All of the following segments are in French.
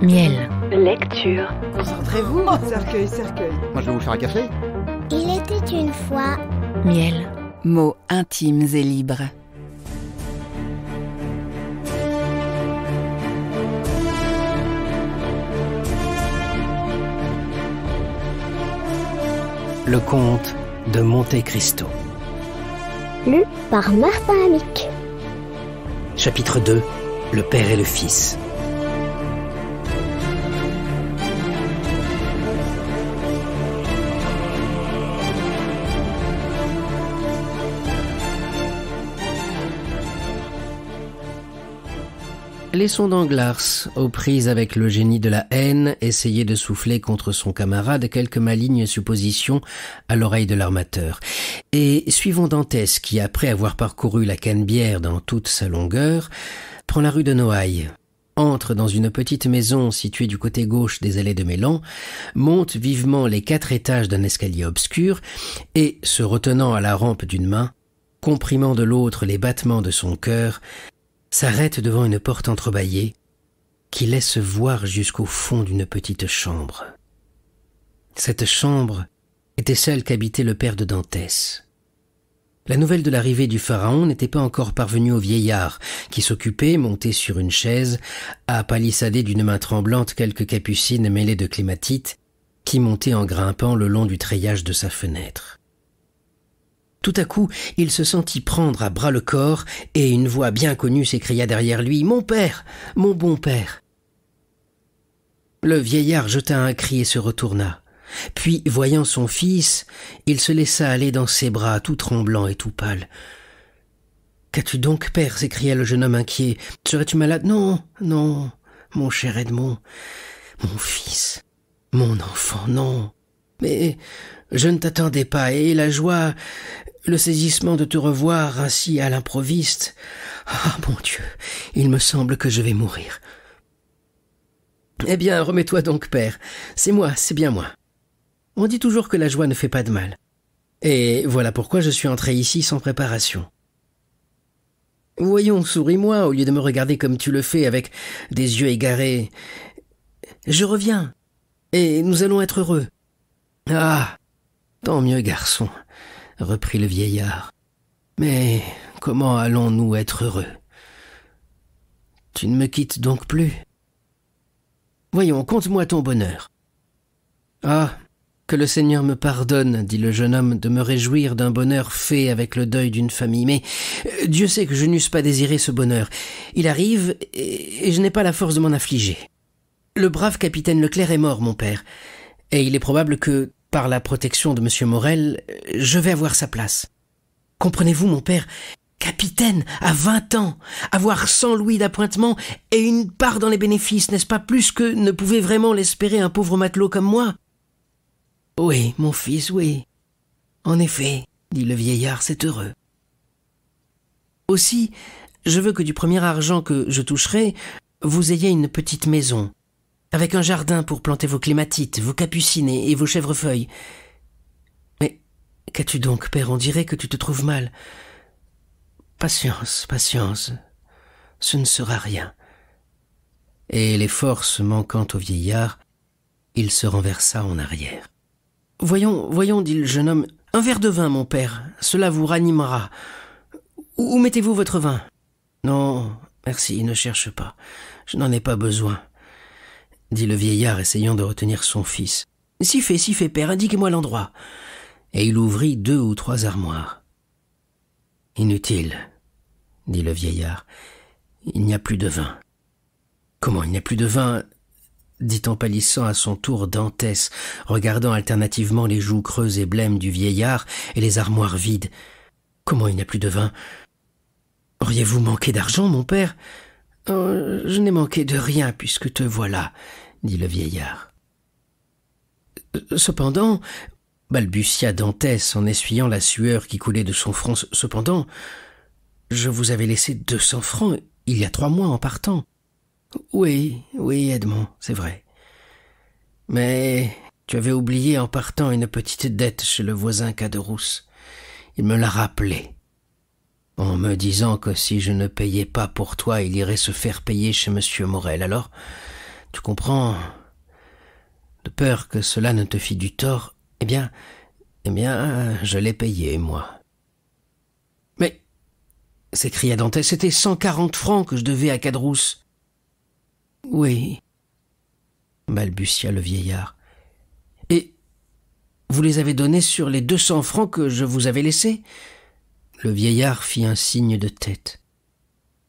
Miel. Lecture. Concentrez-vous. Cercueil, cercueil. Moi, je vais vous faire un café. Il était une fois. Miel. Mots intimes et libres. Le comte de Monte Cristo. Lu par Martin Amick. Chapitre 2. Le père et le fils. Les sons d'Anglars, aux prises avec le génie de la haine, essayaient de souffler contre son camarade quelques malignes suppositions à l'oreille de l'armateur. Et suivons Dantès qui, après avoir parcouru la Canebière dans toute sa longueur, prend la rue de Noailles, entre dans une petite maison située du côté gauche des allées de Mélan, monte vivement les 4 étages d'un escalier obscur et, se retenant à la rampe d'une main, comprimant de l'autre les battements de son cœur, s'arrête devant une porte entrebâillée qui laisse voir jusqu'au fond d'une petite chambre. Cette chambre était celle qu'habitait le père de Dantès. La nouvelle de l'arrivée du pharaon n'était pas encore parvenue au vieillard, qui s'occupait, monté sur une chaise, à palissader d'une main tremblante quelques capucines mêlées de clématite qui montaient en grimpant le long du treillage de sa fenêtre. Tout à coup, il se sentit prendre à bras le corps et une voix bien connue s'écria derrière lui « Mon père, mon bon père !» Le vieillard jeta un cri et se retourna. Puis, voyant son fils, il se laissa aller dans ses bras, tout tremblant et tout pâle. « Qu'as-tu donc, père ?» s'écria le jeune homme inquiet. « Serais-tu malade ?»« Non, non, mon cher Edmond, mon fils, mon enfant, non. Mais je ne t'attendais pas, et la joie, le saisissement de te revoir ainsi à l'improviste. Ah, mon Dieu, il me semble que je vais mourir. » « Eh bien, remets-toi donc, père. C'est moi, c'est bien moi. On dit toujours que la joie ne fait pas de mal. Et voilà pourquoi je suis entré ici sans préparation. Voyons, souris-moi, au lieu de me regarder comme tu le fais, avec des yeux égarés. Je reviens, et nous allons être heureux. Ah, tant mieux, garçon, reprit le vieillard. Mais comment allons-nous être heureux? Tu ne me quittes donc plus? Voyons, conte-moi ton bonheur. Ah, que le Seigneur me pardonne, dit le jeune homme, de me réjouir d'un bonheur fait avec le deuil d'une famille. Mais Dieu sait que je n'eusse pas désiré ce bonheur. Il arrive, et je n'ai pas la force de m'en affliger. Le brave capitaine Leclerc est mort, mon père, et il est probable que, par la protection de M. Morel, je vais avoir sa place. Comprenez-vous, mon père, capitaine, à 20 ans, avoir 100 louis d'appointement et une part dans les bénéfices, n'est-ce pas plus que ne pouvait vraiment l'espérer un pauvre matelot comme moi? Oui, mon fils, oui. En effet, dit le vieillard, c'est heureux. Aussi, je veux que du premier argent que je toucherai, vous ayez une petite maison, avec un jardin pour planter vos clématites, vos capucines et vos chèvrefeuilles. Mais qu'as-tu donc, père? On dirait que tu te trouves mal. Patience, patience, ce ne sera rien. Et les forces manquant au vieillard, il se renversa en arrière. Voyons, dit le jeune homme, un verre de vin, mon père, cela vous ranimera. Où mettez-vous votre vin? Non, merci, ne cherche pas, je n'en ai pas besoin, dit le vieillard, essayant de retenir son fils. Si fait, père, indiquez-moi l'endroit. Et il ouvrit 2 ou 3 armoires. Inutile, dit le vieillard, il n'y a plus de vin. Comment, il n'y a plus de vin? Dit en pâlissant à son tour Dantès, regardant alternativement les joues creuses et blêmes du vieillard et les armoires vides. Comment il n'y a plus de vin? Auriez-vous manqué d'argent, mon père? Oh, je n'ai manqué de rien puisque te voilà, dit le vieillard. Cependant, balbutia Dantès en essuyant la sueur qui coulait de son front, cependant, je vous avais laissé 200 francs il y a 3 mois en partant. Oui, Edmond, c'est vrai. Mais tu avais oublié en partant une petite dette chez le voisin Caderousse. Il me l'a rappelé, en me disant que si je ne payais pas pour toi, il irait se faire payer chez M. Morel. Alors, Tu comprends? De peur que cela ne te fît du tort, eh bien, je l'ai payé, moi. » « Mais, s'écria Dantès, c'était 140 francs que je devais à Caderousse. »« Oui, balbutia le vieillard. Et vous les avez donnés sur les 200 francs que je vous avais laissés? » Le vieillard fit un signe de tête.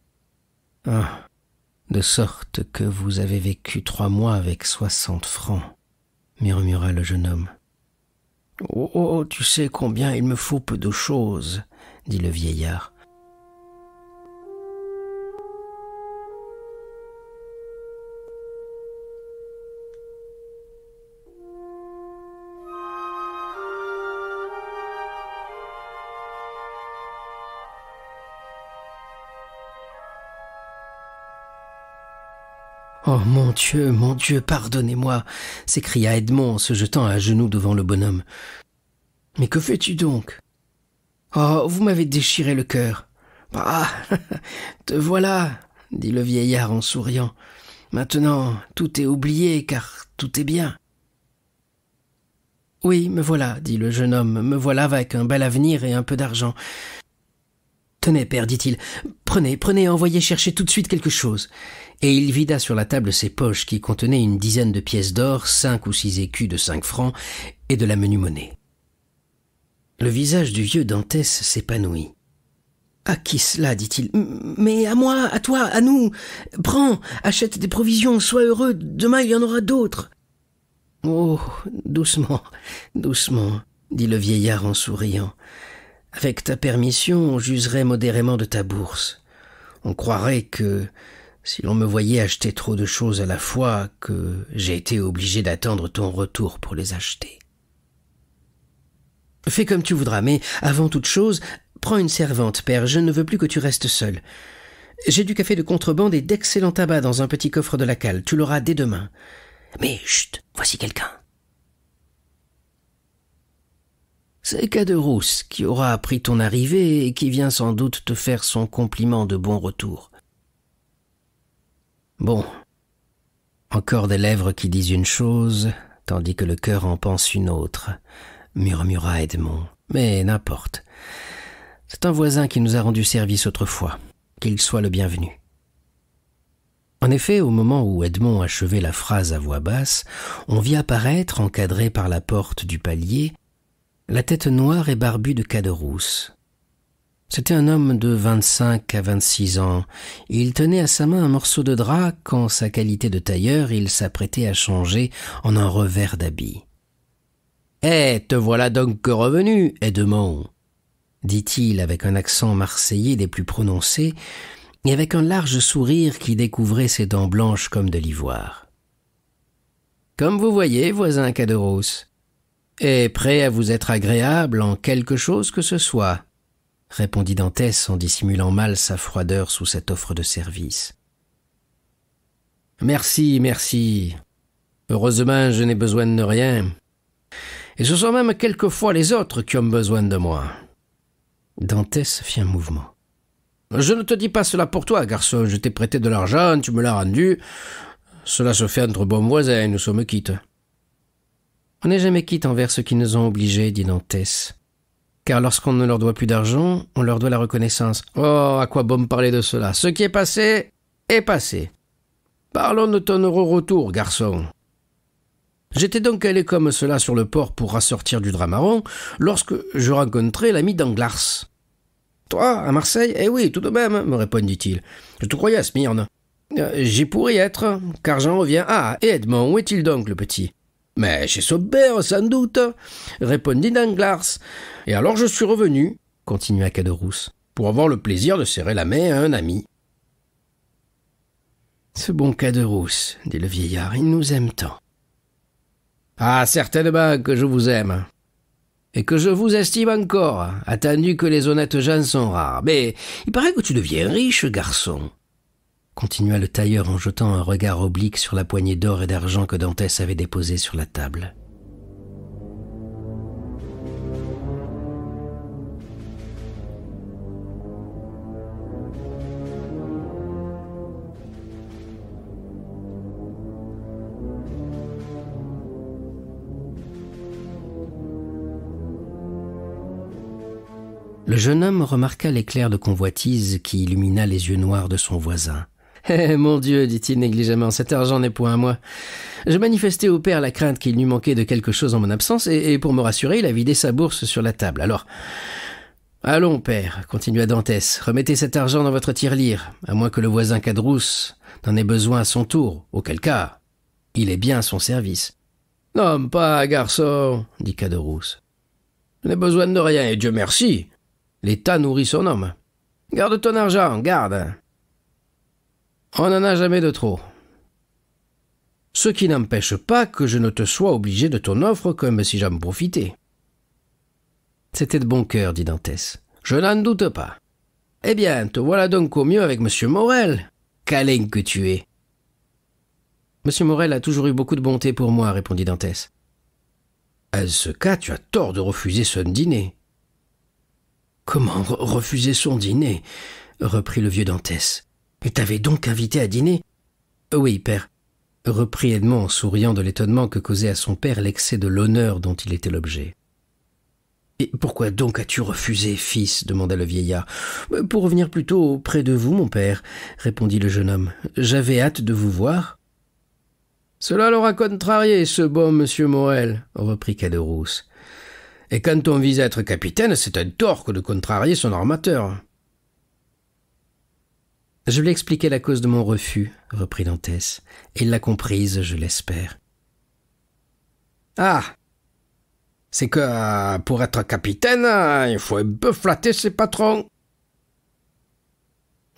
« Ah, de sorte que vous avez vécu 3 mois avec 60 francs, murmura le jeune homme. Oh, tu sais combien il me faut peu de choses, dit le vieillard. « Oh mon Dieu, pardonnez-moi » s'écria Edmond en se jetant à genoux devant le bonhomme. « Mais que fais-tu donc ?»« Oh, vous m'avez déchiré le cœur. »« Ah, te voilà » dit le vieillard en souriant. « Maintenant, tout est oublié, car tout est bien. »« Oui, me voilà, » dit le jeune homme, « me voilà avec un bel avenir et un peu d'argent. »« Tenez, père, dit-il, prenez, envoyez chercher tout de suite quelque chose. » Et il vida sur la table ses poches qui contenaient une dizaine de pièces d'or, 5 ou 6 écus de 5 francs et de la menue monnaie. Le visage du vieux Dantès s'épanouit. « À qui cela ?» dit-il. « Mais à moi, à toi, à nous. Prends, achète des provisions, sois heureux, demain il y en aura d'autres. »« Oh, doucement, dit le vieillard en souriant. « Avec ta permission, on jugerait modérément de ta bourse. On croirait que, si l'on me voyait acheter trop de choses à la fois, que j'ai été obligé d'attendre ton retour pour les acheter. Fais comme tu voudras, mais avant toute chose, prends une servante, père, je ne veux plus que tu restes seul. J'ai du café de contrebande et d'excellent tabac dans un petit coffre de la cale, tu l'auras dès demain. Mais chut, voici quelqu'un. » C'est Caderousse qui aura appris ton arrivée et qui vient sans doute te faire son compliment de bon retour. Bon, encore des lèvres qui disent une chose, tandis que le cœur en pense une autre, murmura Edmond. Mais n'importe. C'est un voisin qui nous a rendu service autrefois, qu'il soit le bienvenu. En effet, au moment où Edmond achevait la phrase à voix basse, on vit apparaître, encadré par la porte du palier, la tête noire et barbue de Caderousse. C'était un homme de 25 à 26 ans. Il tenait à sa main un morceau de drap qu'en sa qualité de tailleur, il s'apprêtait à changer en un revers d'habit. « Eh, te voilà donc revenu, Edmond » dit-il avec un accent marseillais des plus prononcés et avec un large sourire qui découvrait ses dents blanches comme de l'ivoire. « Comme vous voyez, voisin Caderousse, est prêt à vous être agréable en quelque chose que ce soit, » répondit Dantès en dissimulant mal sa froideur sous cette offre de service. « Merci. Heureusement, je n'ai besoin de rien. Et ce sont même quelquefois les autres qui ont besoin de moi. » Dantès fit un mouvement. « Je ne te dis pas cela pour toi, garçon. Je t'ai prêté de l'argent, tu me l'as rendu. Cela se fait entre bons voisins, nous sommes quittes. » « On n'est jamais quitte envers ceux qui nous ont obligés, dit Dantès. Car lorsqu'on ne leur doit plus d'argent, on leur doit la reconnaissance. Oh, à quoi bon me parler de cela? Ce qui est passé, est passé. Parlons de ton heureux retour, garçon. J'étais donc allé comme cela sur le port pour rassortir du drap marron, lorsque je rencontrai l'ami Danglars. « Toi, à Marseille? Eh oui, tout de même, me répondit-il. Je te croyais à Smyrne. J'y pourrais y être, car j'en reviens. Ah, et Edmond, où est-il donc, le petit? » « Mais chez son père, sans doute, » répondit Danglars. « Et alors je suis revenu, » continua Caderousse, « pour avoir le plaisir de serrer la main à un ami. » « Ce bon Caderousse, » dit le vieillard, « il nous aime tant. »« Ah, certainement que je vous aime, et que je vous estime encore, attendu que les honnêtes gens sont rares. Mais il paraît que tu deviens riche, garçon. » Continua le tailleur en jetant un regard oblique sur la poignée d'or et d'argent que Dantès avait déposée sur la table. Le jeune homme remarqua l'éclair de convoitise qui illumina les yeux noirs de son voisin. « Eh, mon Dieu, dit-il négligemment, cet argent n'est point à moi. Je manifestais au père la crainte qu'il n'eût manqué de quelque chose en mon absence, et pour me rassurer, il a vidé sa bourse sur la table. Alors, allons, père, continua Dantès, remettez cet argent dans votre tirelire, à moins que le voisin Caderousse n'en ait besoin à son tour, auquel cas, il est bien à son service. »« Non, pas, garçon, dit Caderousse. Je n'ai besoin de rien, et Dieu merci. L'État nourrit son homme. Garde ton argent, garde. On n'en a jamais de trop. Ce qui n'empêche pas que je ne te sois obligé de ton offre comme si j'en profitais. » C'était de bon cœur, dit Dantès. Je n'en doute pas. Eh bien, te voilà donc au mieux avec M. Morel. Câlin que tu es. M. Morel a toujours eu beaucoup de bonté pour moi, répondit Dantès. En ce cas, tu as tort de refuser son dîner. Comment refuser son dîner? Reprit le vieux Dantès. Et t'avais donc invité à dîner? Oui, père, reprit Edmond en souriant de l'étonnement que causait à son père l'excès de l'honneur dont il était l'objet. Et pourquoi donc as-tu refusé, fils? Demanda le vieillard. Pour revenir plutôt près de vous, mon père, répondit le jeune homme. J'avais hâte de vous voir. Cela l'aura contrarié, ce bon monsieur Morel, reprit Caderousse. Et quand on vise à être capitaine, c'est un tort que de contrarier son armateur. Je lui expliquai la cause de mon refus, reprit Dantès, et il l'a comprise, je l'espère. Ah! C'est que, pour être capitaine, il faut un peu flatter ses patrons.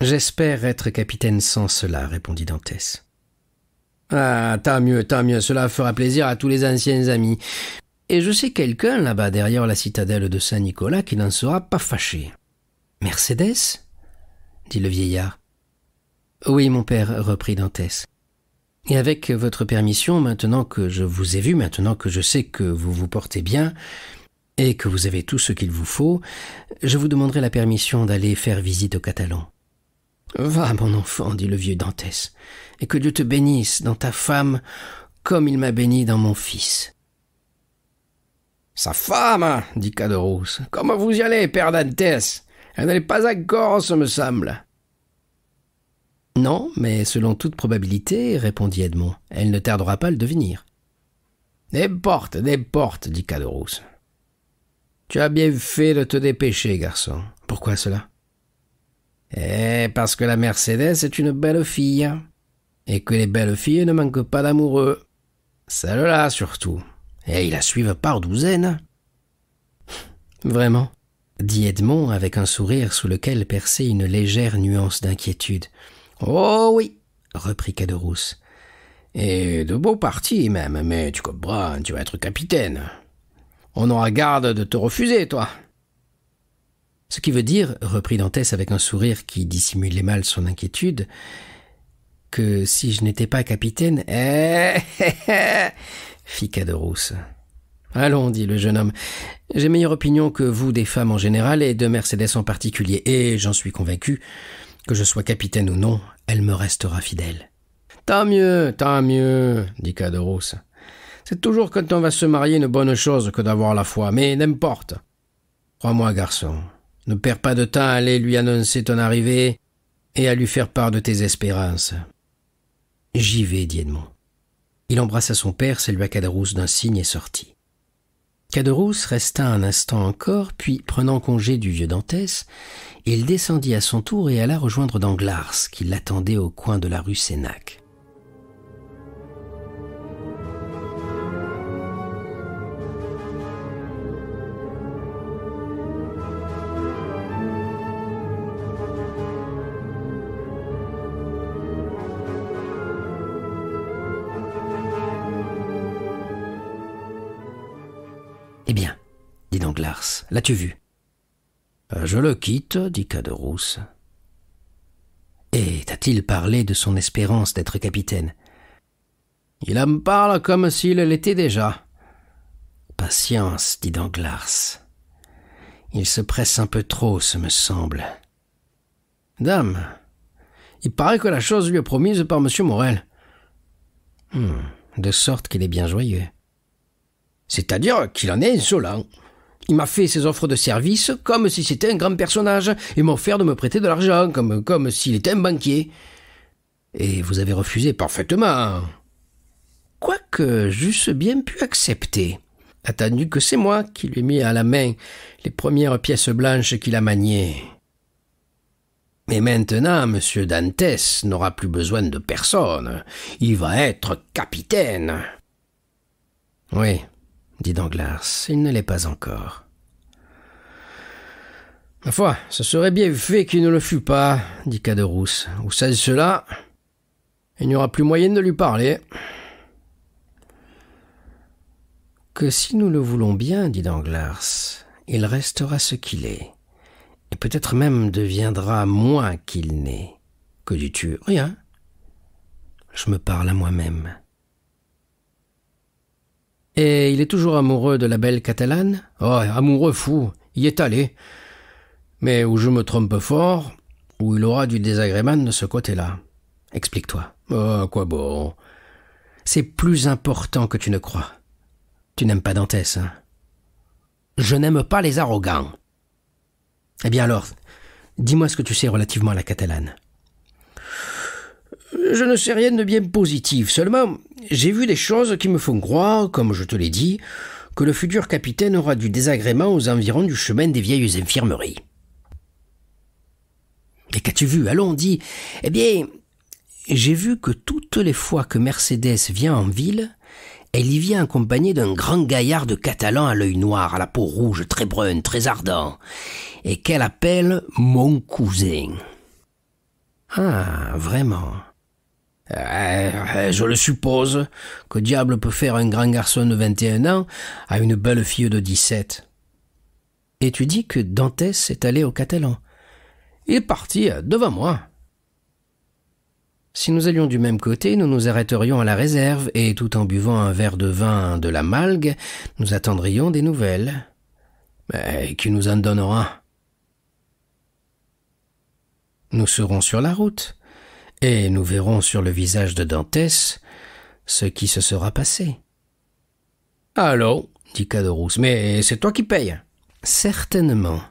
J'espère être capitaine sans cela, répondit Dantès. Ah, tant mieux, cela fera plaisir à tous les anciens amis. Et je sais quelqu'un là-bas derrière la citadelle de Saint-Nicolas qui n'en sera pas fâché. Mercédès? Dit le vieillard. Oui, mon père, reprit Dantès. Et avec votre permission, maintenant que je vous ai vu, maintenant que je sais que vous vous portez bien et que vous avez tout ce qu'il vous faut, je vous demanderai la permission d'aller faire visite aux Catalans. Va, mon enfant, dit le vieux Dantès, et que Dieu te bénisse dans ta femme comme il m'a béni dans mon fils. Sa femme, dit Caderousse. Comment vous y allez, père Dantès? Elle n'est pas encore, ce me semble. Non, mais selon toute probabilité, répondit Edmond, elle ne tardera pas à le devenir. N'importe, dit Caderousse. Tu as bien fait de te dépêcher, garçon. Pourquoi cela? Parce que la Mercédès est une belle fille, et que les belles filles ne manquent pas d'amoureux. Celle-là, surtout. Et ils la suivent par douzaines. Vraiment, dit Edmond avec un sourire sous lequel perçait une légère nuance d'inquiétude. Oh oui, reprit Caderousse. Et de beaux partis même, mais tu comprends, tu vas être capitaine. On aura garde de te refuser, toi. Ce qui veut dire, reprit Dantès avec un sourire qui dissimulait mal son inquiétude, que si je n'étais pas capitaine... fit Caderousse. Allons, dit le jeune homme, j'ai meilleure opinion que vous des femmes en général et de Mercédès en particulier, et j'en suis convaincu, que je sois capitaine ou non, elle me restera fidèle. Tant mieux, dit Caderousse. C'est toujours quand on va se marier une bonne chose que d'avoir la foi, mais n'importe. Crois-moi, garçon, ne perds pas de temps à aller lui annoncer ton arrivée et à lui faire part de tes espérances. J'y vais, dit Edmond. Il embrassa son père, salua Caderousse d'un signe et sortit. Caderousse resta un instant encore, puis, prenant congé du vieux Dantès, il descendit à son tour et alla rejoindre Danglars, qui l'attendait au coin de la rue Sénac. Eh bien, dit Danglars, l'as-tu vu? Je le quitte, dit Caderousse. Et t'a-t-il parlé de son espérance d'être capitaine? Il en parle comme s'il l'était déjà. Patience, dit Danglars. Il se presse un peu trop, ce me semble. Dame, il paraît que la chose lui est promise par M. Morel. De sorte qu'il est bien joyeux. C'est-à-dire qu'il en est insolent. Il m'a fait ses offres de service comme si c'était un grand personnage et m'a offert de me prêter de l'argent comme s'il était un banquier. Et vous avez refusé parfaitement. Quoique j'eusse bien pu accepter, attendu que c'est moi qui lui ai mis à la main les premières pièces blanches qu'il a maniées. Mais maintenant, M. Dantès n'aura plus besoin de personne. Il va être capitaine. Oui, dit Danglars, il ne l'est pas encore. Ma foi, ce serait bien fait qu'il ne le fût pas, dit Caderousse. Ou sans cela, il n'y aura plus moyen de lui parler. Que si nous le voulons bien, dit Danglars, il restera ce qu'il est, et peut-être même deviendra moins qu'il n'est. Que dis-tu? Rien. Je me parle à moi-même. Et il est toujours amoureux de la belle Catalane? Oh, amoureux fou, y est allé. Mais où je me trompe fort, où il aura du désagrément de ce côté-là. Explique-toi. Oh, quoi bon? C'est plus important que tu ne crois. Tu n'aimes pas Dantès, hein? Je n'aime pas les arrogants. Eh bien alors, dis-moi ce que tu sais relativement à la Catalane. Je ne sais rien de bien positif, seulement j'ai vu des choses qui me font croire, comme je te l'ai dit, que le futur capitaine aura du désagrément aux environs du chemin des vieilles infirmeries. Et qu'as-tu vu? Allons, dis. Eh bien, j'ai vu que toutes les fois que Mercédès vient en ville, elle y vient accompagnée d'un grand gaillard de Catalan à l'œil noir, à la peau rouge, très brune, très ardent, et qu'elle appelle « mon cousin ». Ah, vraiment? Je le suppose. Que diable peut faire un grand garçon de 21 ans à une belle fille de 17? Et tu dis que Dantès est allé au Catalan? Il est parti devant moi. Si nous allions du même côté, nous nous arrêterions à la réserve et, tout en buvant un verre de vin de la Malgue, nous attendrions des nouvelles. Mais qui nous en donnera? Nous serons sur la route, et nous verrons sur le visage de Dantès ce qui se sera passé. « Allons, dit Caderousse, mais c'est toi qui payes. »« Certainement,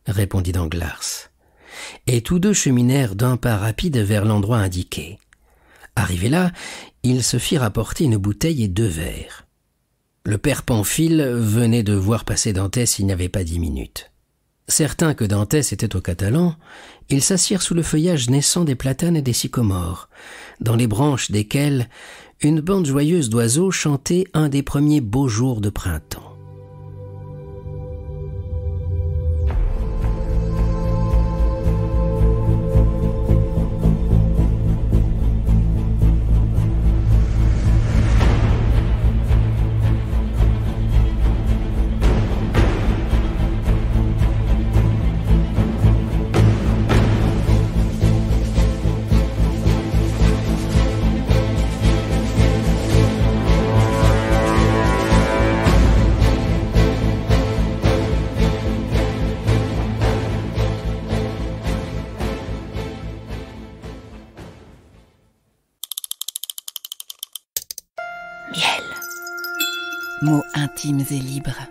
répondit Danglars. Et tous deux cheminèrent d'un pas rapide vers l'endroit indiqué. Arrivés là, ils se firent apporter une bouteille et 2 verres. Le père Pamphile venait de voir passer Dantès il n'y avait pas 10 minutes. Certains que Dantès était au Catalan, ils s'assirent sous le feuillage naissant des platanes et des sycomores, dans les branches desquels une bande joyeuse d'oiseaux chantait un des premiers beaux jours de printemps. Mots intimes et libres.